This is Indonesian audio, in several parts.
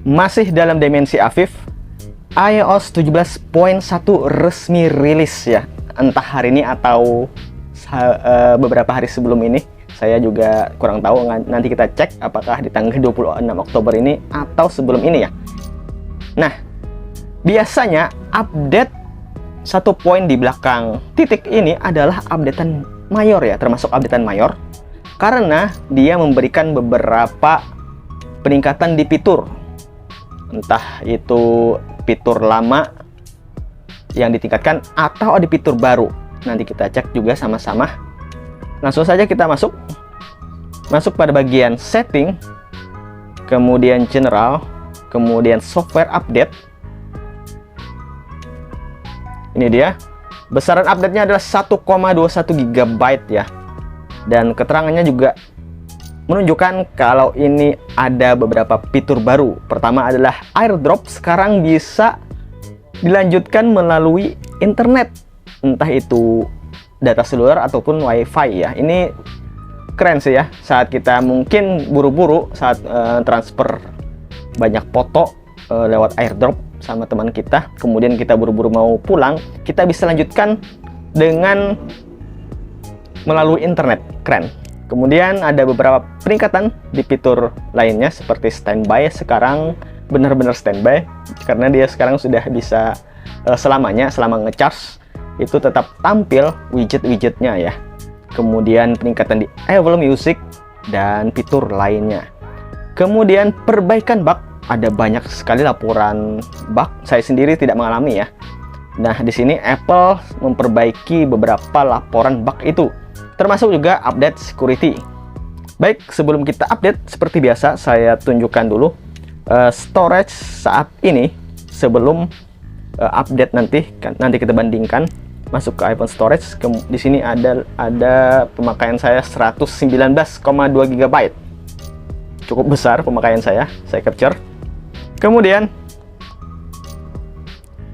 Masih dalam dimensi Afif, iOS 17.1 resmi rilis ya. Entah hari ini atau beberapa hari sebelum ini. Saya juga kurang tahu, nanti kita cek apakah di tanggal 26 Oktober ini atau sebelum ini ya. Nah, biasanya update satu poin di belakang titik ini adalah updatean mayor ya, termasuk updatean mayor, karena dia memberikan beberapa peningkatan di fitur, entah itu fitur lama yang ditingkatkan atau ada fitur baru. Nanti kita cek juga sama-sama. Langsung saja kita masuk pada bagian setting, kemudian general, kemudian software update. Ini dia, besaran update-nya adalah 1,21 GB ya, dan keterangannya juga menunjukkan kalau ini ada beberapa fitur baru. Pertama adalah AirDrop sekarang bisa dilanjutkan melalui internet, entah itu data seluler ataupun WiFi ya. Ini keren sih ya, saat kita mungkin buru-buru saat transfer banyak foto lewat AirDrop sama teman kita, kemudian kita buru-buru mau pulang, kita bisa lanjutkan dengan melalui internet. Keren. Kemudian ada beberapa peningkatan di fitur lainnya seperti standby. Sekarang benar-benar standby karena dia sekarang sudah bisa selamanya, selama ngecharge itu tetap tampil widget-widgetnya ya. Kemudian peningkatan di Apple Music dan fitur lainnya. Kemudian perbaikan bug, ada banyak sekali laporan bug. Saya sendiri tidak mengalami ya. Nah, di sini Apple memperbaiki beberapa laporan bug itu, termasuk juga update security. Baik, sebelum kita update, seperti biasa saya tunjukkan dulu storage saat ini sebelum update nanti kita bandingkan. Masuk ke iPhone storage, di sini ada pemakaian saya 119,2 GB. Cukup besar pemakaian saya capture. Kemudian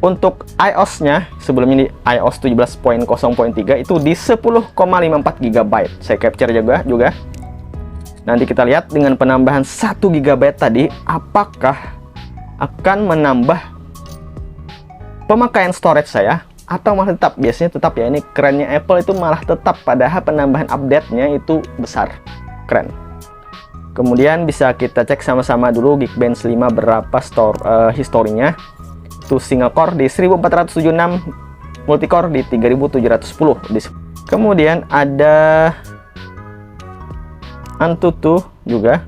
untuk iOS-nya, sebelum ini iOS 17.0.3 itu di 10,54 GB. Saya capture juga. Nanti kita lihat dengan penambahan 1 GB tadi, apakah akan menambah pemakaian storage saya atau malah tetap. Biasanya tetap ya, ini kerennya Apple itu malah tetap, padahal penambahan update-nya itu besar. Keren. Kemudian bisa kita cek sama-sama dulu Geekbench 5 berapa historinya. Itu single core di 1476, multicore di 3710. Kemudian ada Antutu juga.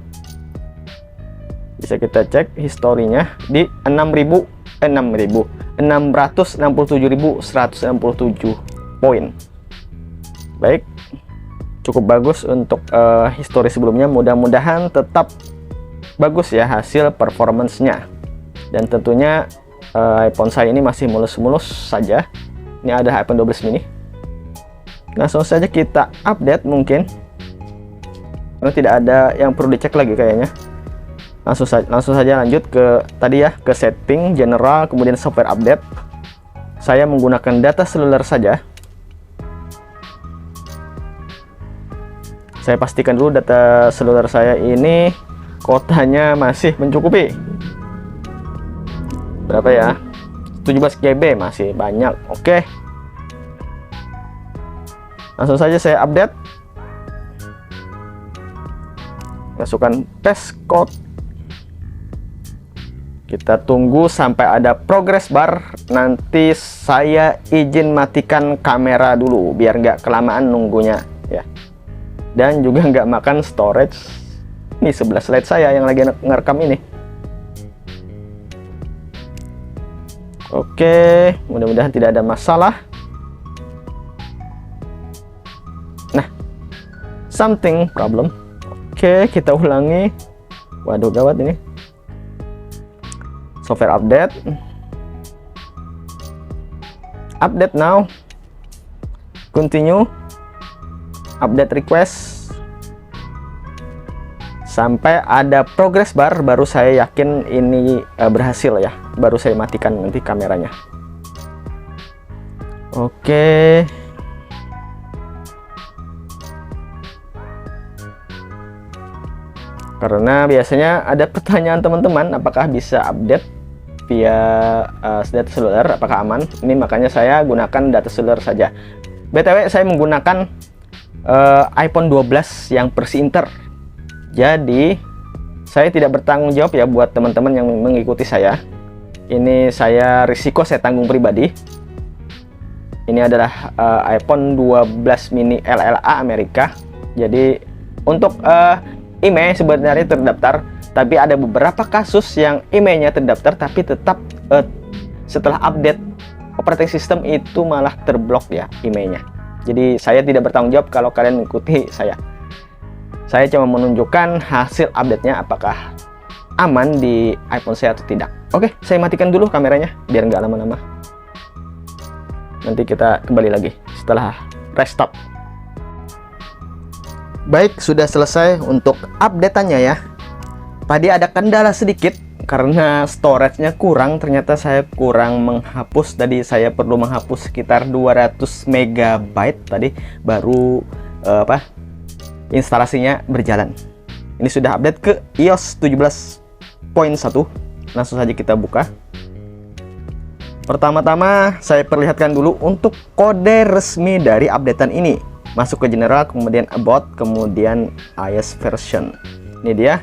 Bisa kita cek historinya di 667.167 poin. Baik, cukup bagus untuk histori sebelumnya. Mudah-mudahan tetap bagus ya hasil performance-nya. Dan tentunya iPhone saya ini masih mulus-mulus saja. Ini ada iPhone 12 mini. Langsung saja kita update mungkin, karena tidak ada yang perlu dicek lagi kayaknya. Langsung saja lanjut ke tadi ya, ke setting, general, kemudian software update. Saya menggunakan data seluler saja. Saya pastikan dulu data seluler saya ini kuotanya masih mencukupi. Berapa ya? 17 GB, masih banyak. Oke. Langsung saja saya update. Masukkan passcode. Kita tunggu sampai ada progress bar. Nanti saya izin matikan kamera dulu biar nggak kelamaan nunggunya ya. Dan juga nggak makan storage. Ini 11 slide saya yang lagi ngerekam ini. Oke, mudah-mudahan tidak ada masalah. Nah, something problem. Oke, kita ulangi. Waduh, gawat ini. Software update. Update now. Continue. Update request. Sampai ada progress bar, baru saya yakin ini berhasil ya. Baru saya matikan nanti kameranya. Oke. Karena biasanya ada pertanyaan teman-teman, apakah bisa update via data seluler, apakah aman? Ini makanya saya gunakan data seluler saja. BTW saya menggunakan iPhone 12 yang versi Inter. Jadi saya tidak bertanggung jawab ya buat teman-teman yang mengikuti saya. Ini saya risiko saya tanggung pribadi. Ini adalah iPhone 12 mini LLA Amerika. Jadi untuk IMEI sebenarnya terdaftar, tapi ada beberapa kasus yang IMEI-nya terdaftar tapi tetap setelah update operating system itu malah terblok ya IMEI-nya. Jadi saya tidak bertanggung jawab kalau kalian mengikuti saya. Saya cuma menunjukkan hasil update-nya apakah aman di iPhone saya atau tidak. Oke, saya matikan dulu kameranya biar nggak lama-lama. Nanti kita kembali lagi setelah restart. Baik, sudah selesai untuk update-annya ya. Tadi ada kendala sedikit karena storage-nya kurang. Ternyata saya kurang menghapus. Tadi saya perlu menghapus sekitar 200 MB tadi baru instalasinya berjalan. Ini sudah update ke iOS 17.1. Langsung saja kita buka. Pertama-tama saya perlihatkan dulu untuk kode resmi dari updatean ini. Masuk ke general, kemudian about, kemudian iOS version. Ini dia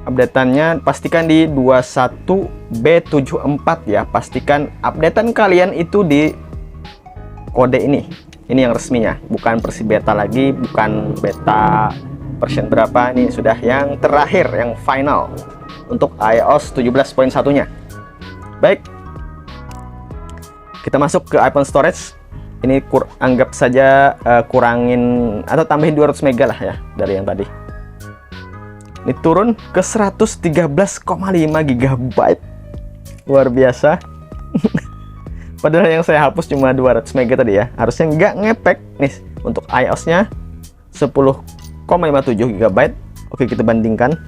updateannya. Pastikan di 21B74 ya. Pastikan updatean kalian itu di kode ini. Ini yang resminya, bukan versi beta lagi, bukan beta version berapa. Ini sudah yang terakhir, yang final untuk iOS 17.1-nya. Baik, kita masuk ke iPhone storage. Ini anggap saja kurangin atau tambahin 200 MB lah ya dari yang tadi. Ini turun ke 113,5 GB. Luar biasa. Padahal yang saya hapus cuma 200 MB tadi ya. Harusnya nggak ngepek nih. Untuk iOS-nya 10,57 GB. Oke, kita bandingkan.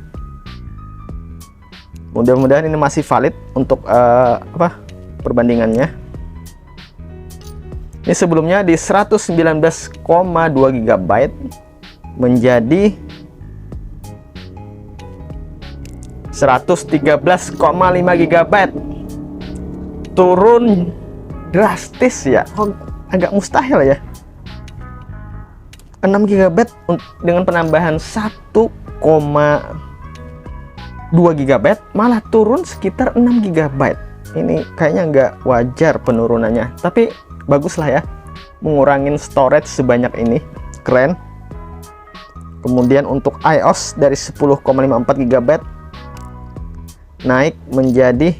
Mudah-mudahan ini masih valid untuk perbandingannya. Ini sebelumnya di 119,2 GB menjadi 113,5 GB. Turun drastis ya. Agak mustahil ya. 6 GB dengan penambahan 1,2 GB malah turun sekitar 6 GB. Ini kayaknya nggak wajar penurunannya. Tapi bagus lah ya, mengurangin storage sebanyak ini, keren. Kemudian untuk iOS dari 10,54 GB naik menjadi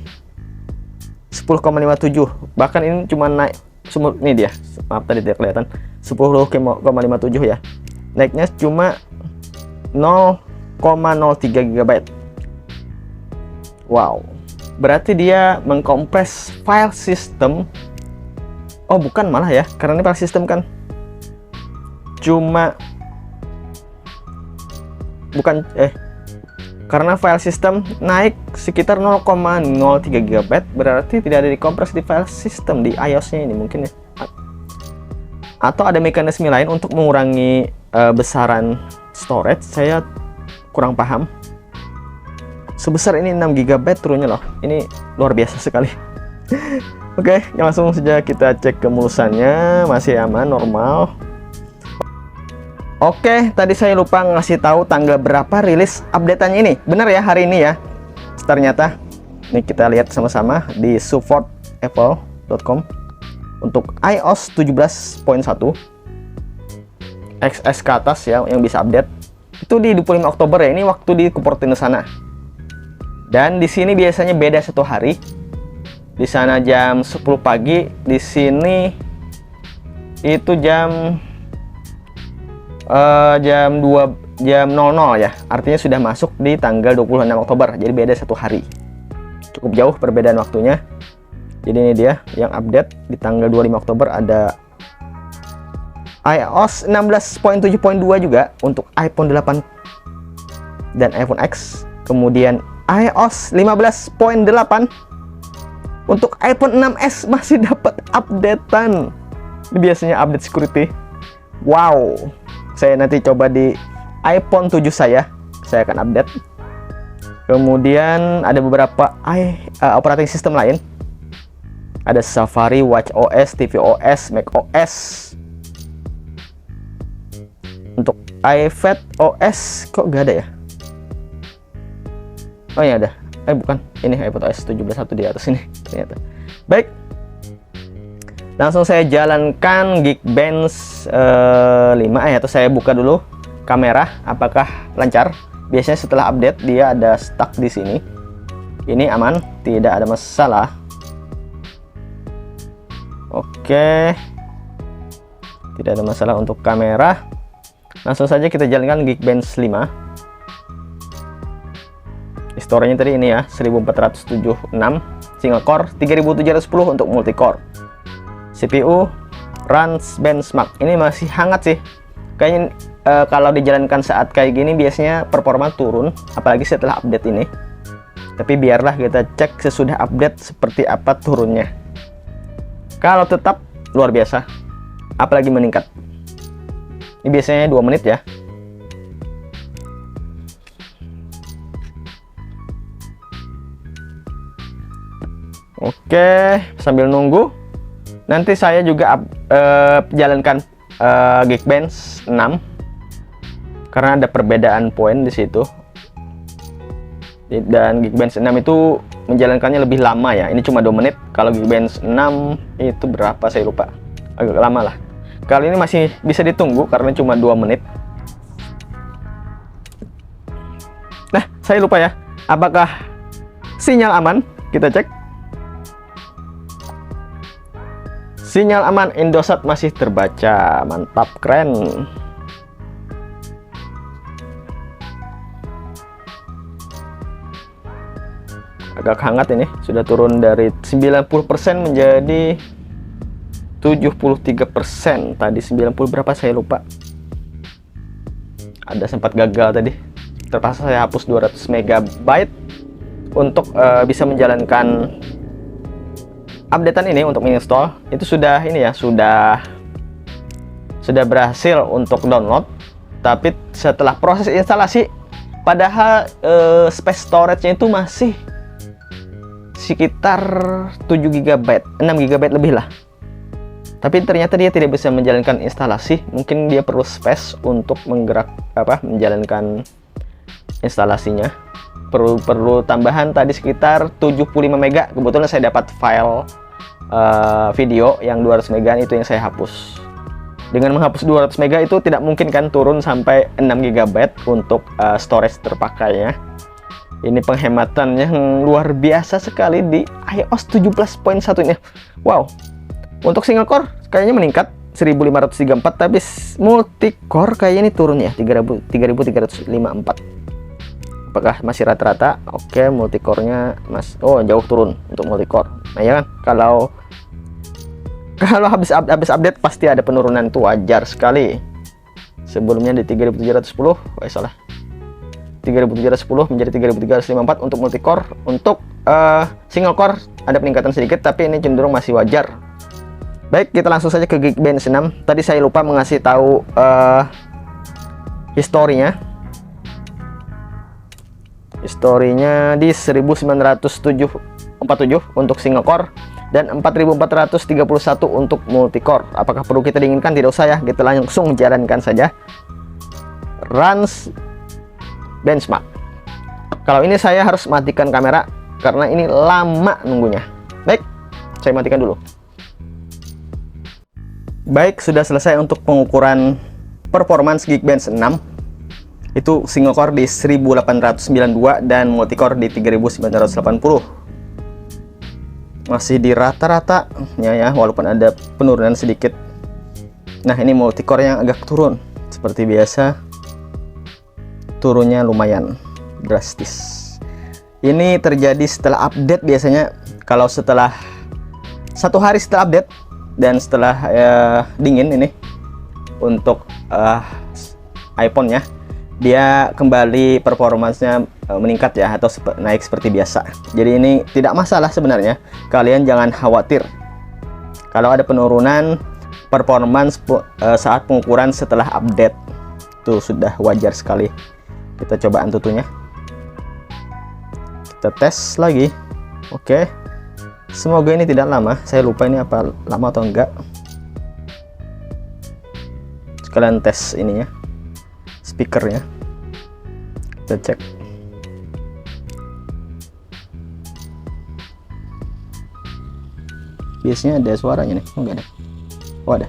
10,57. Bahkan ini cuma naik, ini dia, maaf tadi tidak kelihatan, 10,57 ya. Naiknya cuma 0,03 GB. Wow, berarti dia mengkompres file system. Oh bukan malah ya, karena ini file system kan cuma karena file system naik sekitar 0,03 GB, berarti tidak ada dikompres di file system di iOS-nya ini mungkin ya. Atau ada mekanisme lain untuk mengurangi besaran storage, saya kurang paham. Sebesar ini 6 GB turunnya loh, ini luar biasa sekali. Oke, langsung saja kita cek kemulusannya, masih aman, normal. Oke, tadi saya lupa ngasih tahu tanggal berapa rilis update-nya ini. Bener ya, hari ini ya. Ternyata, ini kita lihat sama-sama di supportapple.com untuk iOS 17.1 XS ke atas ya, yang bisa update. Itu di 25 Oktober ya, ini waktu di Cupertino sana. Dan di sini biasanya beda 1 hari. Di sana jam 10 pagi, di sini itu jam 00 ya. Artinya sudah masuk di tanggal 26 Oktober. Jadi beda 1 hari. Cukup jauh perbedaan waktunya. Jadi ini dia yang update di tanggal 25 Oktober, ada iOS 16.7.2 juga untuk iPhone 8 dan iPhone X. Kemudian iOS 15.8 untuk iPhone 6s masih dapat updatean. Ini biasanya update security. Wow, saya nanti coba di iPhone 7 saya saya akan update. Kemudian ada beberapa operating system lain. Ada Safari, watchOS, tvOS, macOS. Untuk iPadOS kok gak ada ya? Oh ya ada. Bukan, ini iPadOS 17.1 di atas ini ternyata. Baik, langsung saya jalankan Geekbench 5 atau saya buka dulu kamera apakah lancar. Biasanya setelah update dia ada stuck di sini. Ini aman, tidak ada masalah. Oke, tidak ada masalah untuk kamera. Langsung saja kita jalankan Geekbench 5. Historinya tadi ini ya, 1476 single core, 3710 untuk multi core. CPU runs benchmark. Ini masih hangat sih. Kayaknya kalau dijalankan saat kayak gini biasanya performa turun, apalagi setelah update ini. Tapi biarlah kita cek sesudah update seperti apa turunnya. Kalau tetap luar biasa, apalagi meningkat. Ini biasanya 2 menit ya. Oke, sambil nunggu, nanti saya juga jalankan Geekbench 6 karena ada perbedaan poin di situ. Dan Geekbench 6 itu menjalankannya lebih lama ya. Ini cuma 2 menit. Kalau Geekbench 6 itu berapa saya lupa. Agak lama lah. Kali ini masih bisa ditunggu karena cuma 2 menit. Nah, saya lupa ya. Apakah sinyal aman? Kita cek. Sinyal aman, Indosat masih terbaca. Mantap, keren. Agak hangat ini, sudah turun dari 90% menjadi 73%. Tadi 90 berapa saya lupa. Ada sempat gagal tadi. Terpaksa saya hapus 200 MB untuk bisa menjalankan updatean ini untuk menginstall. Itu sudah ini ya, sudah berhasil untuk download. Tapi setelah proses instalasi, padahal space storage-nya itu masih sekitar 7 GB, 6 GB lebih lah. Tapi ternyata dia tidak bisa menjalankan instalasi. Mungkin dia perlu space untuk menjalankan instalasinya. Perlu tambahan tadi sekitar 75 MB. Kebetulan saya dapat file video yang 200 MB itu yang saya hapus. Dengan menghapus 200 MB itu tidak mungkin kan turun sampai 6 GB untuk storage terpakainya. Ini penghematan yang luar biasa sekali di iOS 17.1 ini. Wow. Untuk single core kayaknya meningkat 1534, tapi multi core kayaknya ini turun ya 3354. Apakah masih rata-rata? Oke, multi core-nya jauh turun untuk multi core. Nah, ya kan, kalau habis update pasti ada penurunan, itu wajar sekali. Sebelumnya di 3710, salah. 3710 menjadi 3354 untuk multi core. Untuk single core ada peningkatan sedikit, tapi ini cenderung masih wajar. Baik, kita langsung saja ke Geekbench 6. Tadi saya lupa mengasih tahu historinya. Historinya di 1947 untuk single core dan 4431 untuk multi core. Apakah perlu kita diinginkan? Tidak usah ya, kita langsung jalankan saja. Runs benchmark. Kalau ini saya harus matikan kamera karena ini lama nunggunya. Baik, saya matikan dulu. Baik, sudah selesai untuk pengukuran performance Geekbench 6. Itu single core di 1892 dan multi core di 3980. Masih di rata-rata ya, walaupun ada penurunan sedikit. Nah, ini multi core yang agak turun. Seperti biasa, turunnya lumayan drastis. Ini terjadi setelah update. Biasanya kalau setelah 1 hari setelah update dan setelah dingin ini untuk iPhone-nya, dia kembali performancenya meningkat ya, atau naik seperti biasa. Jadi ini tidak masalah sebenarnya, kalian jangan khawatir kalau ada penurunan performance saat pengukuran setelah update. Itu sudah wajar sekali. Kita coba Antutunya, kita tes lagi. Oke, semoga ini tidak lama. Saya lupa ini apa lama atau enggak. Sekalian tes ininya, speakernya, kita cek. Biasanya ada suaranya nih. Enggak ada. Oh, ada.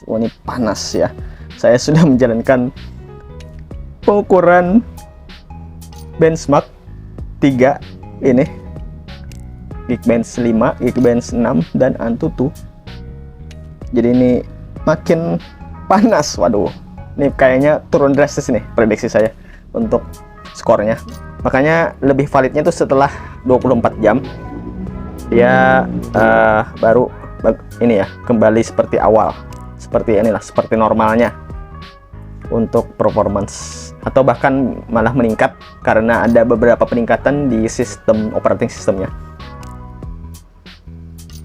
Oh, ini panas ya. Saya sudah menjalankan pengukuran benchmark 3 ini, Geekbench 5, Geekbench 6, dan Antutu. Jadi ini makin panas. Waduh, ini kayaknya turun drastis nih prediksi saya untuk skornya. Makanya lebih validnya itu setelah 24 jam dia baru ini ya, kembali seperti awal, seperti inilah, seperti normalnya untuk performance, atau bahkan malah meningkat karena ada beberapa peningkatan di sistem operating sistemnya.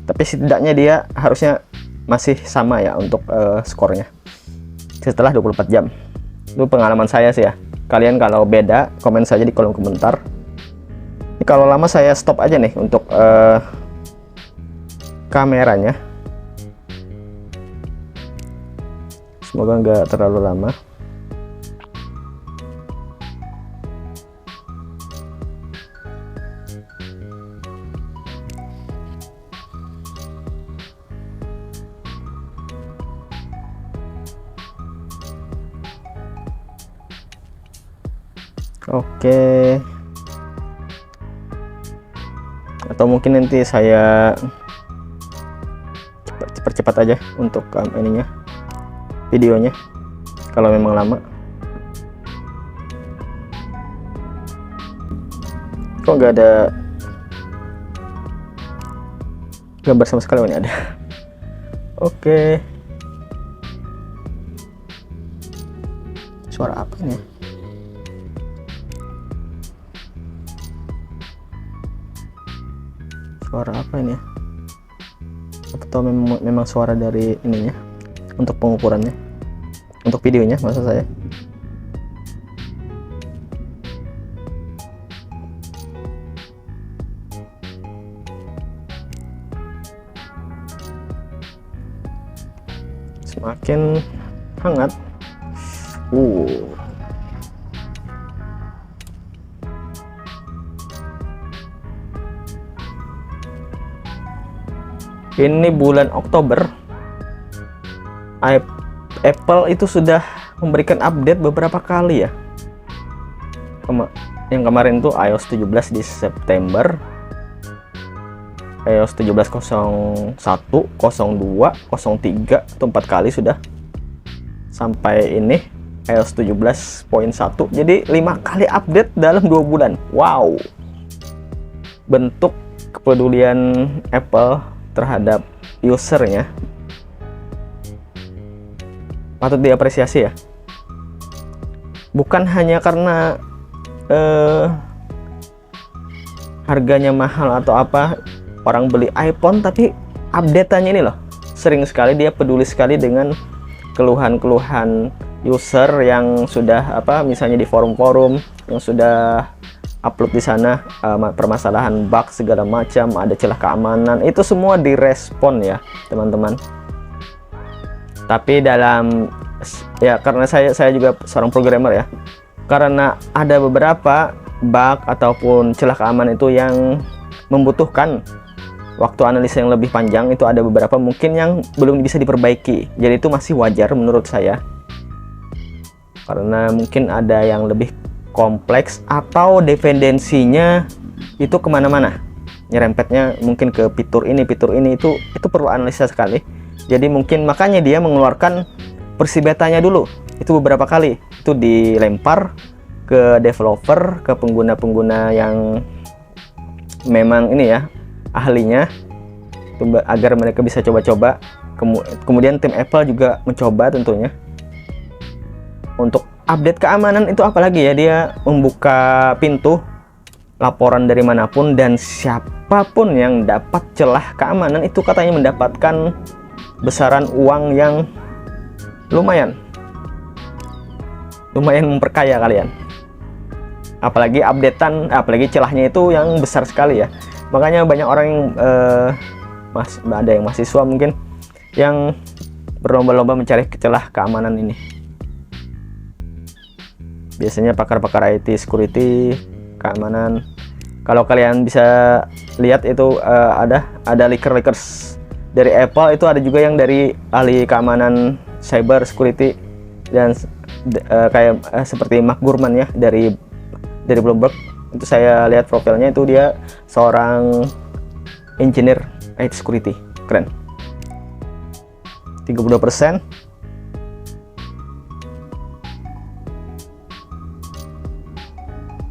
Tapi setidaknya dia harusnya masih sama ya untuk skornya setelah 24 jam. Itu pengalaman saya sih ya. Kalian kalau beda, komen saja di kolom komentar. Ini kalau lama saya stop aja nih untuk kameranya. Semoga nggak terlalu lama. Oke, atau mungkin nanti saya cepat aja untuk ininya, videonya, kalau memang lama. Kok nggak ada gambar sama sekali? Oh, ini ada. Oke, suara apa ini? Suara apa ini ya? Atau memang suara dari ininya untuk pengukurannya, untuk videonya maksud saya. Semakin hangat. Ini bulan Oktober, Apple itu sudah memberikan update beberapa kali ya. Yang kemarin tuh iOS 17 di September, iOS 17.01, 02, 03, itu 4 kali sudah. Sampai ini iOS 17.1, jadi 5 kali update dalam 2 bulan. Wow, bentuk kepedulian Apple terhadap usernya patut diapresiasi ya. Bukan hanya karena harganya mahal atau apa orang beli iPhone, tapi update-nya ini loh, sering sekali dia peduli sekali dengan keluhan-keluhan user yang sudah misalnya di forum-forum yang sudah upload di sana, permasalahan bug segala macam, ada celah keamanan, itu semua direspon ya teman-teman. Tapi dalam ya, karena saya juga seorang programmer ya, karena ada beberapa bug ataupun celah keamanan itu yang membutuhkan waktu analisa yang lebih panjang, itu ada beberapa mungkin yang belum bisa diperbaiki. Jadi itu masih wajar menurut saya, karena mungkin ada yang lebih kompleks atau dependensinya itu kemana-mana, nyerempetnya mungkin ke fitur ini itu perlu analisa sekali. Jadi mungkin makanya dia mengeluarkan versi betanya dulu, itu beberapa kali itu dilempar ke developer, ke pengguna-pengguna yang memang ini ya ahlinya, agar mereka bisa coba-coba. Kemudian tim Apple juga mencoba tentunya untuk update keamanan itu, apalagi ya, dia membuka pintu laporan dari manapun, dan siapapun yang dapat celah keamanan itu katanya mendapatkan besaran uang yang lumayan. lumayan memperkaya kalian. Apalagi updatean, apalagi celahnya itu yang besar sekali ya. Makanya banyak orang yang ada yang mahasiswa mungkin yang berlomba-lomba mencari celah keamanan ini. Biasanya pakar-pakar IT, security, keamanan. Kalau kalian bisa lihat itu ada leakers dari Apple, itu ada juga yang dari ahli keamanan cyber security, dan kayak seperti Mark Gurman ya dari Bloomberg. Itu saya lihat profilnya, itu dia seorang engineer IT security, keren. 32%.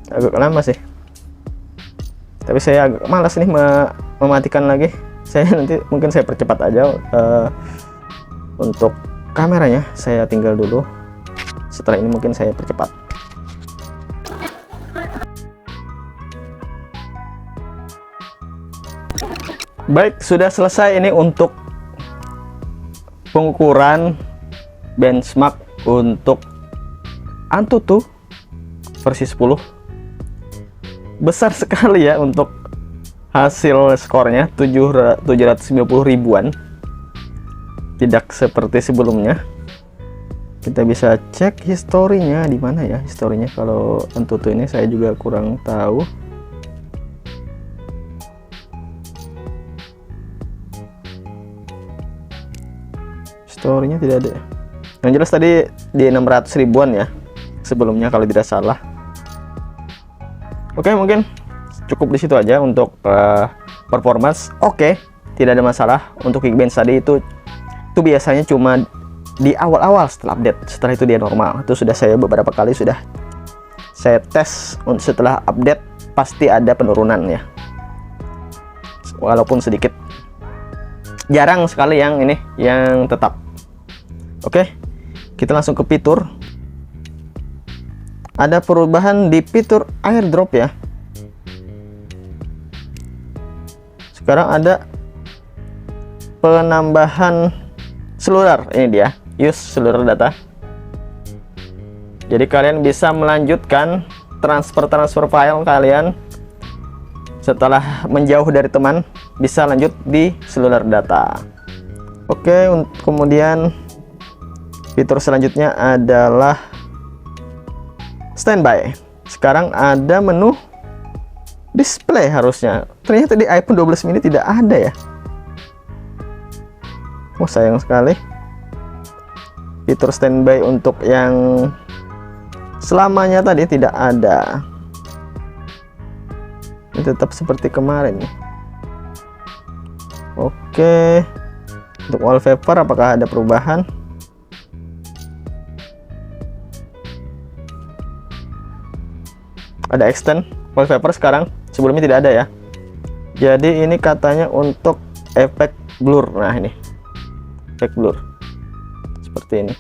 Agak lama sih, tapi saya agak malas nih mematikan lagi. Saya nanti mungkin saya percepat aja. Untuk kameranya saya tinggal dulu, setelah ini mungkin saya percepat. Baik, sudah selesai ini untuk pengukuran benchmark untuk Antutu versi 10. Besar sekali ya untuk hasil skornya, 790 ribuan. Tidak seperti sebelumnya. Kita bisa cek historinya di mana ya, historinya kalau Antutu ini saya juga kurang tahu. Historinya tidak ada. Yang jelas tadi di 600 ribuan ya sebelumnya kalau tidak salah. Oke, mungkin cukup di situ aja untuk performance. Oke, tidak ada masalah. Untuk Geekbench tadi itu biasanya cuma di awal-awal setelah update. Setelah itu dia normal. Itu sudah saya beberapa kali sudah saya tes. Setelah update pasti ada penurunan ya, walaupun sedikit. Jarang sekali yang ini yang tetap. Oke, kita langsung ke fitur. Ada perubahan di fitur airdrop ya. Sekarang ada penambahan seluler. Ini dia, use seluler data. Jadi kalian bisa melanjutkan transfer file kalian setelah menjauh dari teman, bisa lanjut di seluler data. Oke, kemudian fitur selanjutnya adalah standby. Sekarang ada menu display harusnya. Ternyata di iPhone 12 mini tidak ada ya. Oh, sayang sekali. Fitur standby untuk yang selamanya tadi tidak ada. Ini tetap seperti kemarin. Oke. Untuk wallpaper apakah ada perubahan? Ada extend wallpaper sekarang, sebelumnya tidak ada ya. Jadi ini katanya untuk efek blur. Nah, ini efek blur seperti ini.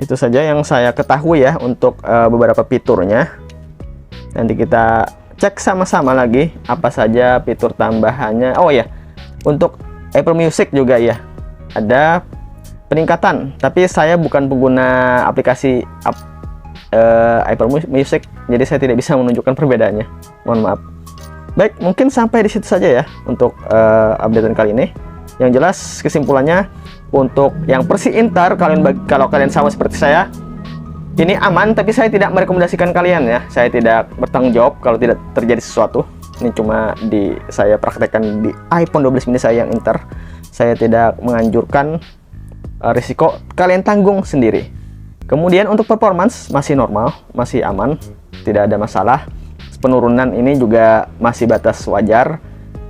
Itu saja yang saya ketahui ya untuk beberapa fiturnya. Nanti kita cek sama-sama lagi apa saja fitur tambahannya. Oh ya, untuk Apple Music juga ya ada peningkatan, tapi saya bukan pengguna aplikasi Apple Music, jadi saya tidak bisa menunjukkan perbedaannya. Mohon maaf. Baik, mungkin sampai di situ saja ya untuk updatean kali ini. Yang jelas kesimpulannya untuk yang Persi Intar, kalau kalian sama seperti saya, ini aman, tapi saya tidak merekomendasikan kalian ya. Saya tidak bertanggung jawab kalau tidak terjadi sesuatu. Ini cuma saya praktekkan di iPhone 12 mini saya yang Intar. Saya tidak menganjurkan. Risiko kalian tanggung sendiri. Kemudian untuk performance masih normal, masih aman, tidak ada masalah. Penurunan ini juga masih batas wajar,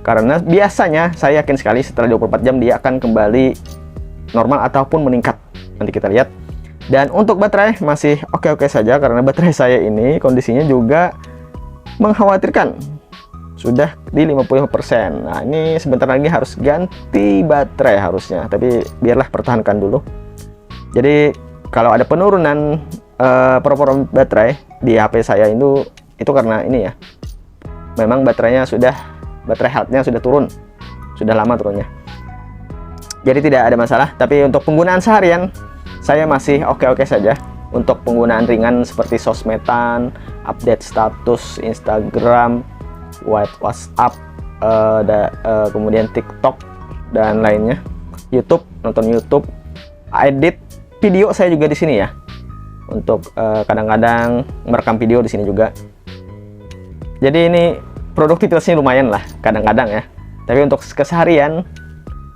karena biasanya saya yakin sekali setelah 24 jam dia akan kembali normal ataupun meningkat. Nanti kita lihat. Dan untuk baterai masih oke-oke saja, karena baterai saya ini kondisinya juga mengkhawatirkan. Sudah di 50%. Nah, ini sebentar lagi harus ganti baterai harusnya, tapi biarlah pertahankan dulu. Jadi kalau ada penurunan performa baterai di HP saya itu karena ini ya, memang baterai health-nya sudah turun, sudah lama turunnya. Jadi tidak ada masalah. Tapi untuk penggunaan seharian saya masih oke-oke saja. Untuk penggunaan ringan seperti sosmedan, update status Instagram, WhatsApp, kemudian TikTok dan lainnya, YouTube, nonton YouTube, edit video saya juga di sini ya. Untuk kadang-kadang merekam video di sini juga. Jadi ini produktivitasnya lumayan lah kadang-kadang ya. Tapi untuk keseharian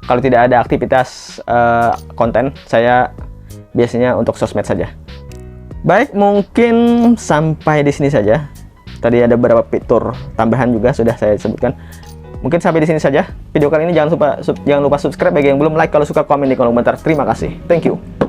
kalau tidak ada aktivitas konten, saya biasanya untuk sosmed saja. Baik, mungkin sampai di sini saja. Tadi ada beberapa fitur tambahan juga sudah saya sebutkan. Mungkin sampai di sini saja video kali ini. Jangan lupa subscribe bagi yang belum like. Kalau suka, komen di kolom komentar. Terima kasih. Thank you.